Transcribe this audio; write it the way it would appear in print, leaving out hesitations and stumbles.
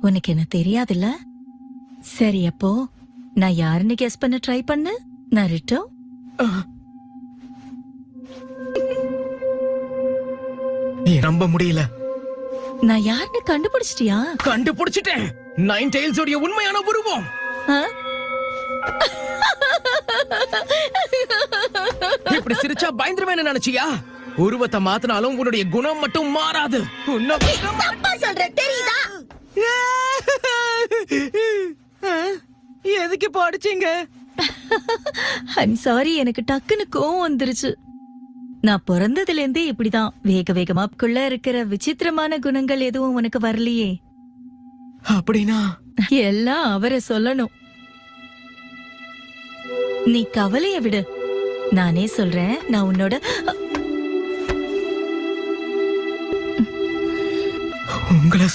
உனக்கு என்ன தெரியாதுல்ல? சரி, அப்போ நான் யாருன்னு கெஸ் பண்ண ட்ரை பண்ணு. நருட்டோ. நம்ப முடியல. நான் யாருன்னு கண்டுபிடிச்சிட்டியா? கண்டுபிடிச்சிட்டேன். நைன் டெயில்ஸ் உடைய உண்மையான உருவம். ஆ? இப்படி சிரிச்சா பயந்துருவேன்னு நினைச்சியா? உருவத்தை மாத்தினாலும் உன்னுடைய குணம் மட்டும் மாறாது. தப்பா சொல்ற தெரியுதா? எதுக்கு படிச்சீங்க? ஐம் சாரி, எனக்கு டக்குன்னு கோவம் வந்துருச்சு. நான் பிறந்ததுல இருந்தே இப்படிதான். வேக வேகமாக்குள்ள இருக்கிற விசித்திரமான குணங்கள் எதுவும் உனக்கு வரலையே. அப்படின்னா எல்லாம் அவரை சொல்லணும். நீ கவலைய விடு. நானே சொல்றேன். நான் உன்னோட உங்களை